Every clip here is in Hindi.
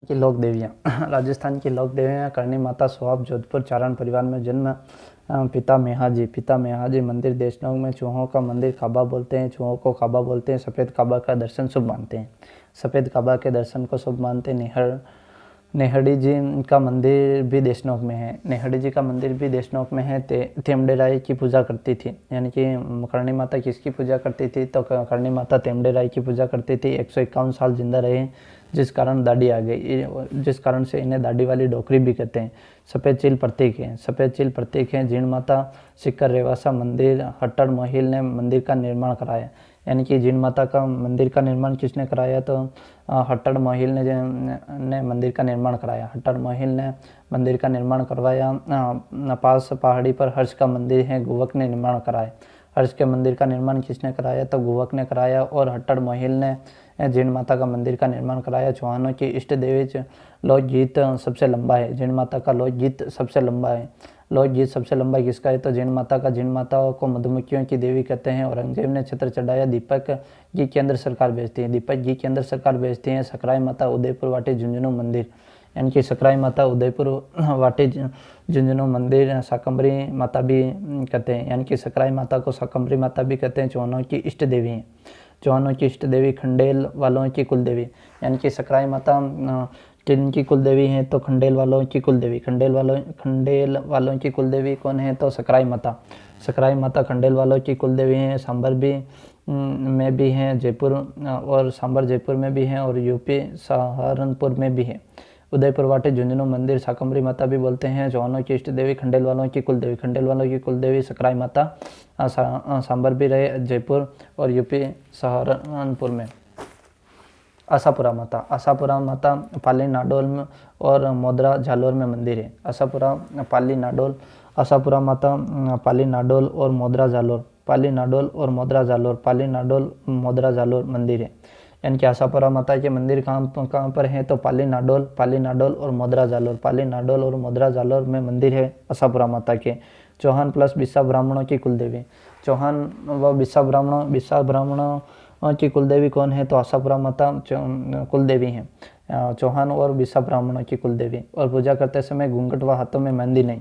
की लोक देवियाँ राजस्थान की लोक देवियाँ करणी माता सोहाब जोधपुर चारण परिवार में जन्म। पिता मेहाजी मंदिर देशनोक में चूहों का मंदिर काबा बोलते हैं। चूहों को काबा बोलते हैं। सफ़ेद काबा का दर्शन शुभ मानते हैं। सफ़ेद काबा के दर्शन को शुभ मानते हैं। नेहड़ी जी का मंदिर भी देशनोक में है। नेहड़ी जी का मंदिर भी देशनोक में है। तेमडेराई की पूजा करती थी, यानी कि करणी माता किसकी पूजा करती थी तो करणी माता तेमडेराई की पूजा करती थी। 151 साल जिंदा रहे, जिस कारण दाढ़ी आ गई, जिस कारण से इन्हें दाढ़ी वाली डोकरी भी कहते हैं। सफ़ेद चील प्रतीक है। सफ़ेद चील प्रतीक है। जीण माता सिक्कर रेवासा मंदिर हट्टड़ मोहिल ने मंदिर का निर्माण कराया, यानी कि जीण माता का मंदिर का निर्माण किसने कराया तो हट्टड़ मोहिल ने मंदिर का निर्माण कराया। हट्टड़ मोहिल ने मंदिर का निर्माण करवाया। पास पहाड़ी पर हर्ष का मंदिर है, गुवक ने निर्माण कराया। हर्ष के मंदिर का निर्माण किसने कराया तो गुवक ने कराया। और हट्टड़ मोहिल ने जीण माता का मंदिर का निर्माण कराया। चौहानों की इष्ट देवी लोकगीत सबसे लंबा है। जीण माता का लोकगीत सबसे लंबा है। लोकगीत सबसे लंबा किसका है तो जीण माता का। जीण माता को मधुमक्खियों की देवी कहते हैं। औरंगजेब ने छत्र चढ़ाया, दीपक जी केंद्र सरकार भेजती है। दीपक जी केंद्र सरकार भेजती है। सकराई माता उदयपुर वाटी झुंझुनू मंदिर, यानी कि सकराई माता उदयपुर वाटी झुंझुनू मंदिर शाकंभरी माता भी कहते हैं, यानी कि सकराई माता को शाकंभरी माता भी कहते हैं। चौहानों की इष्ट देवी हैं। चौहानों की इष्ट देवी खंडेल वालों की कुल देवी, यानी कि सकराई माता किनकी कुल देवी हैं तो खंडेल वालों की कुल देवी। खंडेल वालों की कुल देवी कौन है तो सकराई माता। सकराई माता खंडेल वालों की कुल देवी हैं। सांबर भी में भी हैं जयपुर, और सांबर जयपुर में भी हैं और यूपी सहारनपुर में भी है। उदयपुर वाटे झुंझुनू मंदिर शाकंभरी माता भी बोलते हैं। चौहानों की इष्ट देवी खंडेल वालों की कुल देवी। खंडेल वालों की कुल देवी सकराई माता, सांबर भी रहे जयपुर और यूपी सहारनपुर में। आशापुरा माता पाली नाडोल में और मोदरा जालोर में मंदिर है। आशापुरा पाली नाडोल, आशापुरा माता पाली नाडोल और मोदरा जालोर, पाली नाडोल और मोदरा जालोर, पाली नाडोल मोदरा जालोर मंदिर है। यानी कि आशापुरा माता के मंदिर कहाँ पर हैं तो पाली नाडोल और मोदरा जालोर, पाली नाडोल और मोदरा जालोर में मंदिर है आशापुरा माता के। चौहान प्लस बिस्सा ब्राह्मणों की कुलदेवी। चौहान व बिस्सा ब्राह्मणों की कुलदेवी कौन है तो आशापुरा माता कुलदेवी हैं। चौहान और बिस्सा ब्राह्मणों की कुलदेवी। और पूजा करते समय घूंघट व हाथों में मेहंदी नहीं।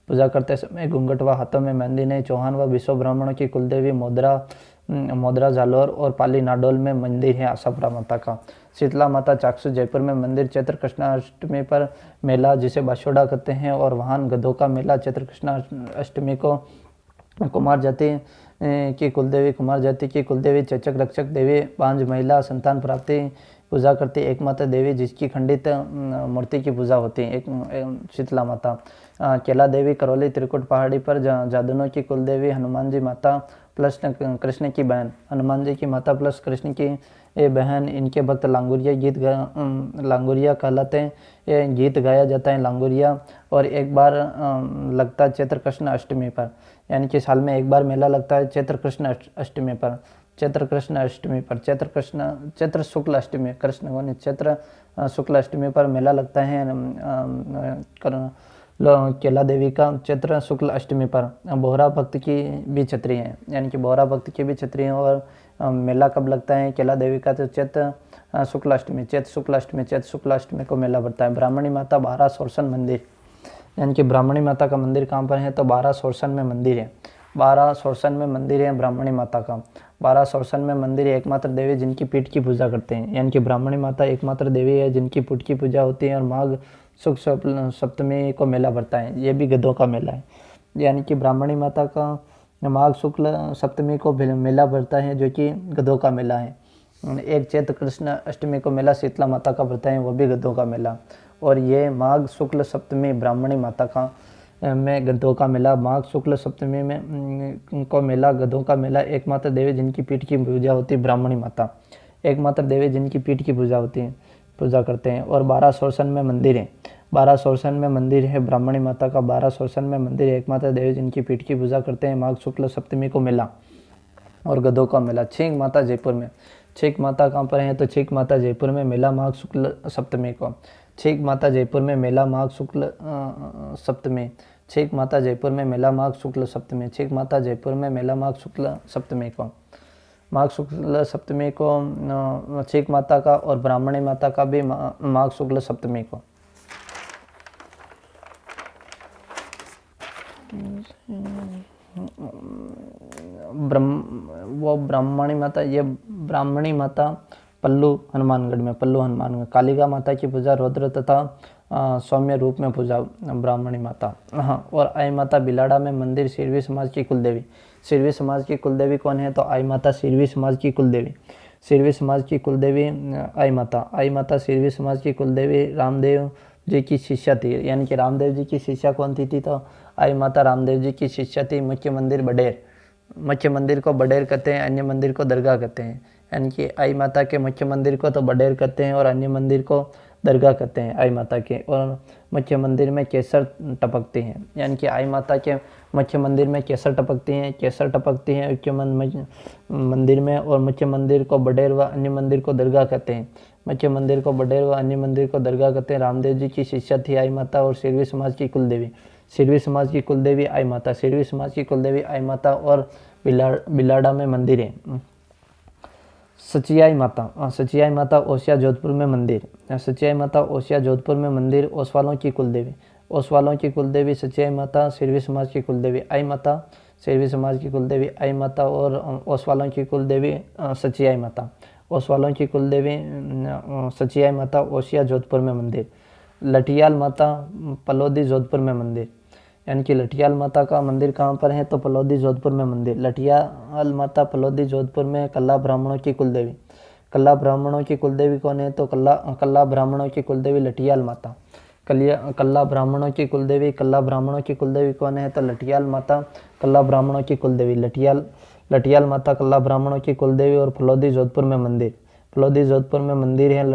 पूजा करते समय घूंघट व हाथों में मेहंदी नहीं। चौहान व बिस्सा ब्राह्मणों की कुलदेवी मोदरा जालोर और पाली नाडोल में मंदिर है आशापुरा माता का। शीतला माता चाकसू जयपुर में मंदिर। चैत्र कृष्णाष्टमी पर मेला जिसे बाशोड़ा कहते हैं और वाहन गधों का मेला। चैत्र कृष्णाष्टमी को कुमार जाति की कुलदेवी चचक रक्षक देवी पांच महिला संतान प्राप्ति पूजा करती एकमात्र देवी जिसकी खंडित मूर्ति की पूजा होती है एक शीतला माता। केला देवी करौली त्रिकुट पहाड़ी पर जादुनों की कुलदेवी हनुमान जी माता प्लस कृष्ण की बहन। हनुमान जी की माता प्लस कृष्ण की बहन। इनके भक्त लांगुरिया कहलाते हैं। ये गीत गाया जाता है लांगुरिया। और एक बार लगता है चैत्र कृष्ण अष्टमी पर, यानी कि साल में एक बार मेला लगता है चैत्र कृष्ण अष्टमी पर। चैत्र शुक्ल अष्टमी, कृष्ण को चैत्र शुक्ल अष्टमी पर मेला लगता है केला देवी का चैत्र शुक्ल अष्टमी पर। बोहरा भक्त की भी छत्री है, यानी कि बोहरा भक्त की भी छत्री है। और मेला कब लगता है केला देवी का तो चैत्र शुक्ल अष्टमी को मेला बढ़ता है। ब्राह्मणी माता बारा सोरसन मंदिर, यानी कि ब्राह्मणी माता का मंदिर कहाँ पर है तो बारा सोरसन में मंदिर है। बारा सोरसन में मंदिर है ब्राह्मणी माता का। बारा सोरसन में मंदिर है एकमात्र देवी जिनकी पीठ की पूजा करते हैं, यानी कि ब्राह्मणी माता एकमात्र देवी है जिनकी पीठ की पूजा होती है। और माघ शुक्ल सप्तमी को मेला बढ़ता है, ये भी गधों का मेला है। यानी कि ब्राह्मणी माता का माघ शुक्ल सप्तमी को मेला बढ़ता है जो कि गधों का मेला है। एक चैत्र कृष्ण अष्टमी को मेला शीतला माता का बढ़ता है, वो भी गधों का मेला। और ये माघ शुक्ल सप्तमी ब्राह्मणी माता का में गधों का मेला। माघ शुक्ल सप्तमी में को मेला गधों का मेला। एकमात्र देवी जिनकी पीठ की पूजा होती है ब्राह्मणी माता, एकमात्र देवी जिनकी पीठ की पूजा होती है, पूजा करते हैं। और बारा सोरसन में मंदिर है। बारा सोरसन में मंदिर है ब्राह्मणी माता का। बारा सोरसन में मंदिर है एकमात्र देवी जिनकी पीठ की पूजा करते हैं। माघ शुक्ल सप्तमी को मेला और गधों का मेला। छींक माता जयपुर में। छींक माता कहाँ पर है तो छींक माता जयपुर में मेला माघ शुक्ल सप्तमी को। छींक माता जयपुर में मेला माघ शुक्ल सप्तमी। छींक माता जयपुर में मेला माघ शुक्ल सप्तमी। छींक माता जयपुर में मेला माघ शुक्ल सप्तमी को। माघ शुक्ल सप्तमी को चीक माता का और ब्राह्मणी माता का भी माघ शुक्ल सप्तमी को। ब्राह्मणी माता, ये ब्राह्मणी माता पल्लू हनुमानगढ़ में, पल्लू हनुमानगढ़। कालिका माता की पूजा रौद्र तथा सौम्य रूप में पूजा ब्राह्मणी माता। हाँ, और आई माता बिलाड़ा में मंदिर, सिरवी समाज की कुलदेवी। सिरवी समाज की कुलदेवी कौन है? तो आई माता सिरवी समाज की कुलदेवी। सिरवी समाज की कुलदेवी आई माता। आई माता सिरवी समाज की कुलदेवी रामदेव जी की शिष्या थी, यानी कि रामदेव जी की शिष्या कौन थी? तो आई माता रामदेव जी की शिष्या थी। मुख्य मंदिर बडेर, मुख्य मंदिर को बडेर कहते हैं, अन्य मंदिर को दरगाह कहते हैं। यानी कि आई माता के मुख्य मंदिर को तो बडेर कहते हैं और अन्य मंदिर को दरगाह कहते हैं आई माता के। और मुख्य मंदिर में केसर टपकती हैं, यानी कि आई माता के मुख्य मंदिर में केसर टपकती हैं, केसर टपकती हैं मुख्य मंदिर में। और मुख्य मंदिर को बडेर व अन्य मंदिर को दरगाह कहते हैं। मुख्य मंदिर को बडेर व अन्य मंदिर को दरगाह कहते हैं। रामदेव जी की शिष्या थी आई माता और सिरवी समाज की कुलदेवी। सिरवी समाज की कुलदेवी आई माता, सिरवी समाज की कुलदेवी आई माता। और बिलाड़ा में मंदिर है। सचियाई माता, सचियाई माता ओसिया जोधपुर में मंदिर। सचियाई माता ओसिया जोधपुर में मंदिर। ओसवालों की कुलदेवी, ओसवालों की कुलदेवी सचियाई माता, सिरवी समाज की कुलदेवी आई माता, सिरवी समाज की कुलदेवी आई माता। और ओसवालों की कुलदेवी सचियाई माता, ओसवालों की कुलदेवी सचियाई माता ओसिया जोधपुर में मंदिर। लठियाल माता पलौदी जोधपुर में मंदिर, यानी कि लठियाल माता का मंदिर कहाँ पर है? तो पलौदी जोधपुर में मंदिर। लठियाल माता पलौदी जोधपुर में। कल्ला ब्राह्मणों की कुलदेवी, कल्ला ब्राह्मणों की कुलदेवी कौन है? तो कल्ला ब्राह्मणों की कुलदेवी लठियाल माता। कल्ला ब्राह्मणों की कुलदेवी, कल्ला ब्राह्मणों की कुलदेवी कौन है? तो लठियाल माता कल्ला ब्राह्मणों की कुलदेवी। लठियाल माता कल्ला ब्राह्मणों की कुलदेवी। और फलौदी जोधपुर में मंदिर, फलौदी जोधपुर में मंदिर है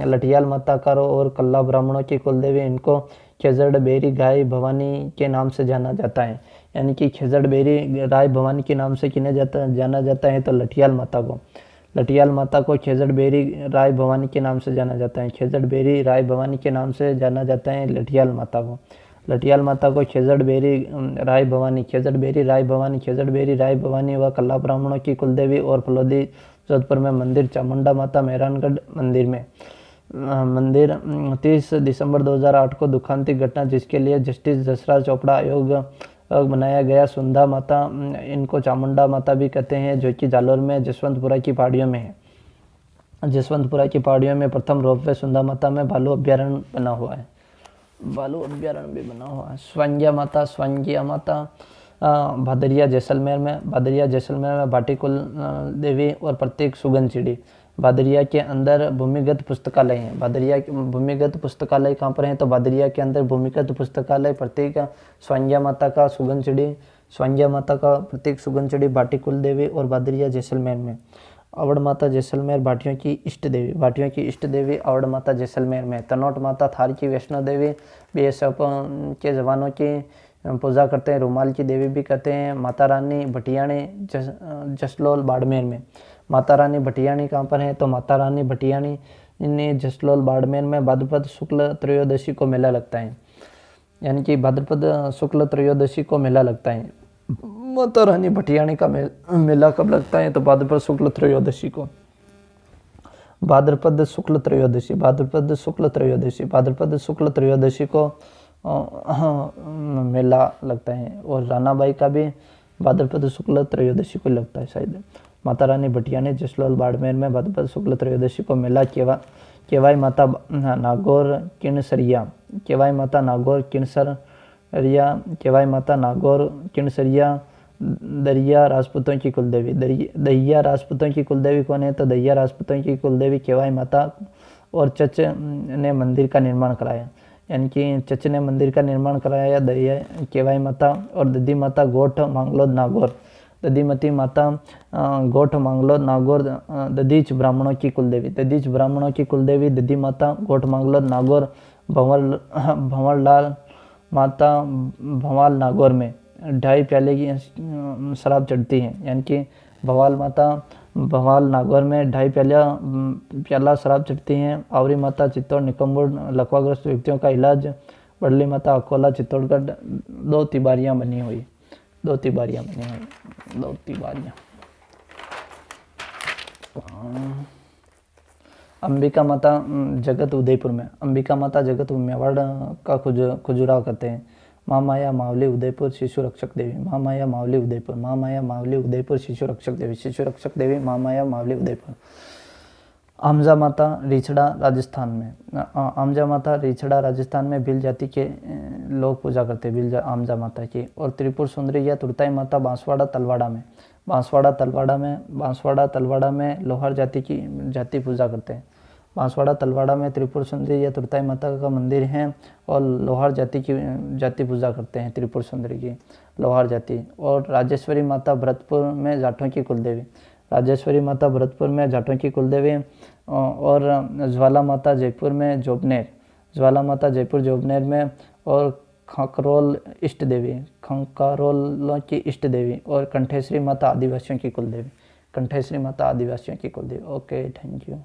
लठियाल माता का और कल्ला ब्राह्मणों की कुलदेवी। इनको खेजड़ बेरी गाय भवानी के नाम से जाना जाता है, यानी कि खेजड़ बेरी राय भवानी के नाम से जाना जाता है। तो लठियाल माता को खेजड़ बेरी राय भवानी के नाम से जाना जाता है। खेजड़ बेरी राय भवानी के नाम से जाना जाता है लठियाल माता को। लठियाल माता को खेजड़ बेरी राय भवानी, खेजड़ बेरी राय भवानी, खेजड़ बेरी राय भवानी व कल्ला ब्राह्मणों की कुलदेवी। और फलौदी जोधपुर में मंदिर। चामुंडा माता मेहरानगढ़ मंदिर में मंदिर। 30 दिसंबर 2008 को दुखांतिक घटना जिसके लिए जस्टिस जसराज चोपड़ा आयोग बनाया गया। सुंधा माता, इनको चामुंडा माता भी कहते हैं, जो कि जालोर में जसवंतपुरा की पहाड़ियों में है। जसवंतपुरा की पहाड़ियों में प्रथम रोपवे सुंधा माता में भालू अभ्यारण्य बना हुआ है, भालू अभ्यारण्य भी बना हुआ है। स्वांगिया माता भादरिया जैसलमेर में भाटीकुल देवी और प्रत्येक सुगन चिड़ी। भादरिया के अंदर भूमिगत पुस्तकालय है। भादरिया भूमिगत पुस्तकालय कहाँ पर है? तो भादरिया के अंदर भूमिगत पुस्तकालय प्रत्येक स्वांगिया माता का सुगन चिड़ी, स्वांगिया माता का प्रत्येक सुगन चिड़ी भाटीकुल देवी और भादरिया जैसलमेर में। अवड़ माता जैसलमेर भाटियों की इष्ट देवी, भाटियों की इष्ट देवी अवड़ माता जैसलमेर में। तनोट माता थार की वैष्णो देवी, बीएसएफ के जवानों की पूजा करते हैं, रुमाल की देवी भी कहते हैं। माता रानी भटियाणी जसलोल बाड़मेर में। माता रानी भटियाणी कहाँ पर है? तो माता रानी भटियाणी ने जसलोल बाड़मेर में भाद्रपद शुक्ल त्रयोदशी को मेला लगता है, यानी कि भाद्रपद शुक्ल त्रयोदशी को मेला लगता है। माता रानी भटियाणी का मेला कब लगता है? तो भाद्रपद शुक्ल त्रयोदशी को। भाद्रपद शुक्ल त्रयोदशी, भाद्रपद शुक्ल त्रयोदशी, भाद्रपद शुक्ल त्रयोदशी को मेला लगता है। और रानाबाई का भी भाद्रपद शुक्ल त्रयोदशी को लगता है शायद। माता रानी भटियाणी जसलोल बाड़मेर में भाद्रपद शुक्ल त्रयोदशी को मेला। केवाई माता नागौर किणसरिया, केवाई माता नागौर किणसरिया, केवाई माता नागौर किणसरिया दरिया राजपूतों की कुलदेवी। दहिया राजपूतों की कुलदेवी कौन है? तो दहिया राजपूतों की कुलदेवी केवाई माता। और चच ने मंदिर का निर्माण कराया, यानी कि चच ने मंदिर का निर्माण कराया दरिया केवाई माता। और दधी माता गोठ मांगलोद नागौर, दधीमती माता गोठ मांगलोद नागौर दधीच ब्राह्मणों की कुलदेवी, दधीच ब्राह्मणों की कुलदेवी दधी माता गोठ मांगलोद नागौर। भंवरलाल माता भंवाल नागौर में 2.5 प्याले की शराब चढ़ती है, यानी कि भवाल माता भवाल नागौर में 2.5 प्याला शराब चढ़ती हैं। आवरी माता चित्तौड़ निकम्बुर लकवाग्रस्त व्यक्तियों का इलाज। बड़ली माता अकोला चित्तौड़गढ़ 2 तिबारियाँ बनी हुई, 2 तिबारियाँ बनी हुई, 2 तिबारियाँ। अंबिका माता जगत उदयपुर में, अंबिका माता जगत मेवाड़ का खुजुराव करते हैं। महामाया मावली उदयपुर शिशु रक्षक देवी, महामाया मावली उदयपुर, महामाया मावली उदयपुर शिशु रक्षक देवी, शिशु रक्षक देवी महामाया मावली उदयपुर। आमजा माता रिछड़ा राजस्थान में, आमजा माता रिछड़ा राजस्थान में भील जाति के लोग पूजा करते हैं भील आमजा माता की। और त्रिपुर सुंदरी या तुरताई माता बांसवाड़ा तलवाड़ा में, बांसवाड़ा तलवाड़ा में लोहार जाति पूजा करते हैं। बांसवाड़ा तलवाड़ा में त्रिपुर सुंदरी या तुरताई माता का मंदिर है और लोहार जाति पूजा करते हैं त्रिपुर सुंदरी की, लोहार जाति। और राजेश्वरी माता भरतपुर में जाटों की कुलदेवी, राजेश्वरी माता भरतपुर में जाटों की कुलदेवी। और ज्वाला माता जयपुर में जोबनेर, ज्वाला माता जयपुर जोबनेर में। और खंकरोल इष्ट देवी, खंकारोल की इष्ट देवी। और कंठेश्वरी माता आदिवासियों की कुलदेवी, कंठेश्वरी माता आदिवासियों की कुलदेवी। Okay, thank you.